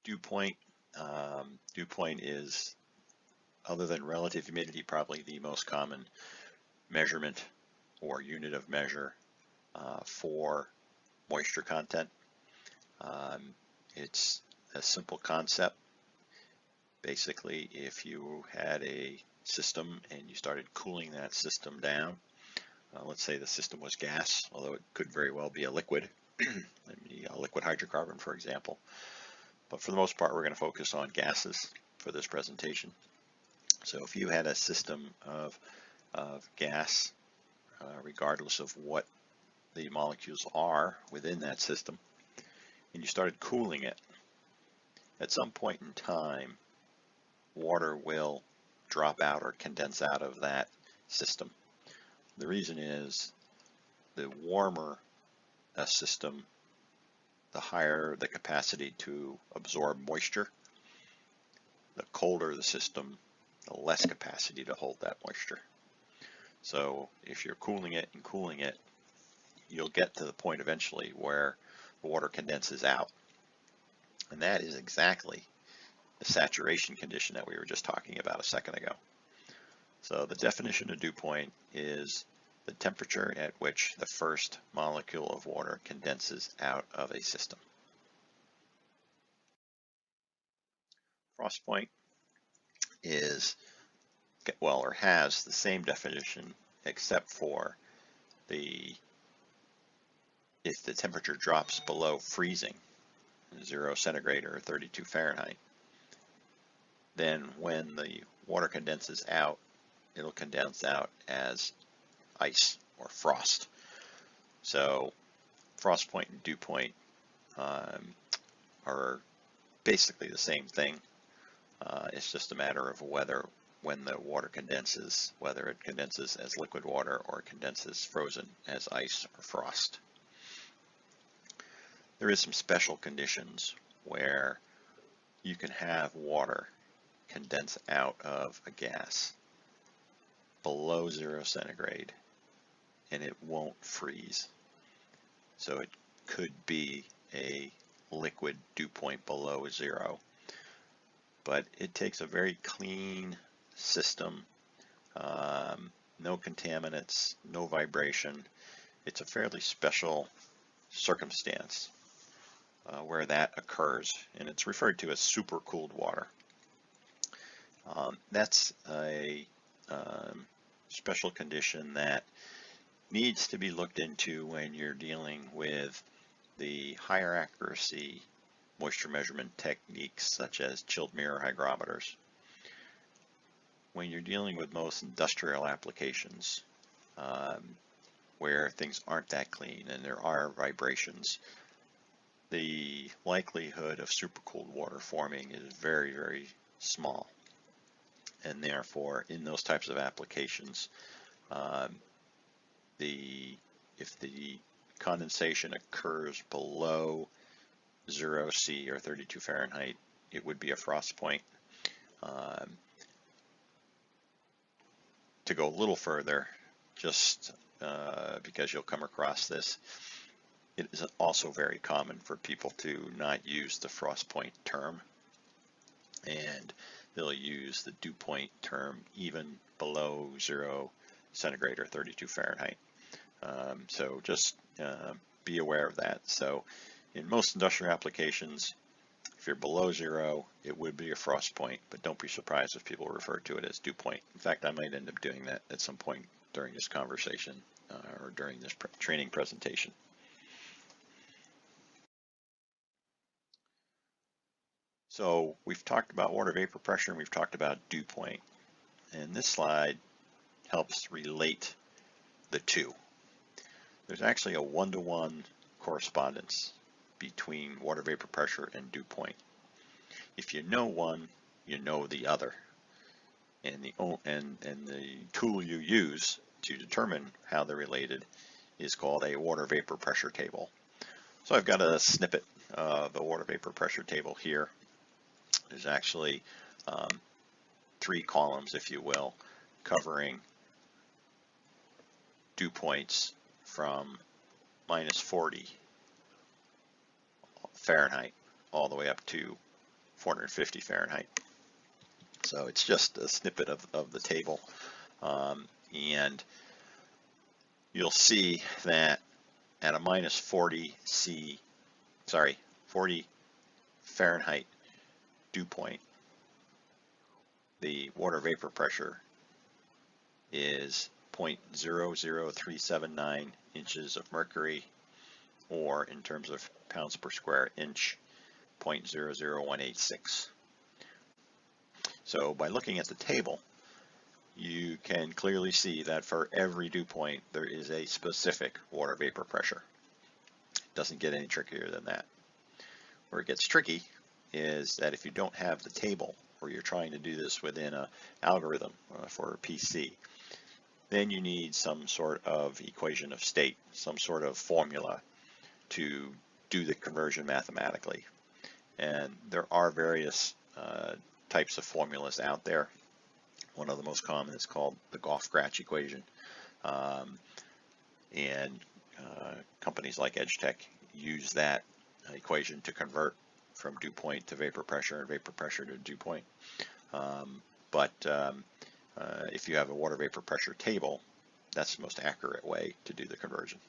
Dew point. Dew point is, other than relative humidity, probably the most common measurement or unit of measure for moisture content. It's a simple concept. Basically, if you had a system and you started cooling that system down, let's say the system was gas, although it could very well be a liquid, maybe a liquid hydrocarbon, for example. But for the most part, we're going to focus on gases for this presentation. So if you had a system of gas, regardless of what the molecules are within that system, and you started cooling it, at some point in time, water will drop out or condense out of that system. The reason is, the warmer a system, the higher the capacity to absorb moisture. The colder the system, the less capacity to hold that moisture. So if you're cooling it and cooling it, you'll get to the point eventually where the water condenses out. And that is exactly the saturation condition that we were just talking about a second ago. So the definition of dew point is the temperature at which the first molecule of water condenses out of a system. Frost point is, well, or has the same definition, except for if the temperature drops below freezing, 0 centigrade or 32 Fahrenheit, then when the water condenses out, it'll condense out as ice or frost. So frost point and dew point are basically the same thing. It's just a matter of whether, when the water condenses, whether it condenses as liquid water or it condenses frozen as ice or frost. There is some special conditions where you can have water condense out of a gas below 0 centigrade and it won't freeze. So it could be a liquid dew point below 0, but it takes a very clean system, no contaminants, no vibration. It's a fairly special circumstance where that occurs, and it's referred to as supercooled water. That's a special condition that needs to be looked into when you're dealing with the higher accuracy moisture measurement techniques such as chilled mirror hygrometers. When you're dealing with most industrial applications where things aren't that clean and there are vibrations, the likelihood of supercooled water forming is very, very small. And therefore, in those types of applications, if the condensation occurs below 0 C or 32 Fahrenheit, it would be a frost point. To go a little further, just because you'll come across this, it is also very common for people to not use the frost point term, and they'll use the dew point term even below 0 centigrade or 32 Fahrenheit. So just be aware of that. So in most industrial applications, if you're below 0, it would be a frost point, but don't be surprised if people refer to it as dew point. In fact, I might end up doing that at some point during this conversation or during this training presentation. So we've talked about water vapor pressure and we've talked about dew point. And this slide helps relate the two. There's actually a one-to-one correspondence between water vapor pressure and dew point. If you know one, you know the other. And the tool you use to determine how they're related is called a water vapor pressure table. So I've got a snippet of the water vapor pressure table here. There's actually 3 columns, if you will, covering dew points from -40 Fahrenheit all the way up to 450 Fahrenheit. So it's just a snippet of the table. And you'll see that at a minus 40 Fahrenheit dew point, the water vapor pressure is 0.00379 inches of mercury, or in terms of pounds per square inch, 0.00186. So by looking at the table, you can clearly see that for every dew point there is a specific water vapor pressure. It doesn't get any trickier than that. Where it gets tricky is that if you don't have the table, or you're trying to do this within an algorithm for a PC, then you need some sort of equation of state, some sort of formula to do the conversion mathematically. And there are various types of formulas out there. One of the most common is called the Goff-Grach equation. Companies like Edgetech use that equation to convert from dew point to vapor pressure and vapor pressure to dew point. If you have a water vapor pressure table, that's the most accurate way to do the conversion.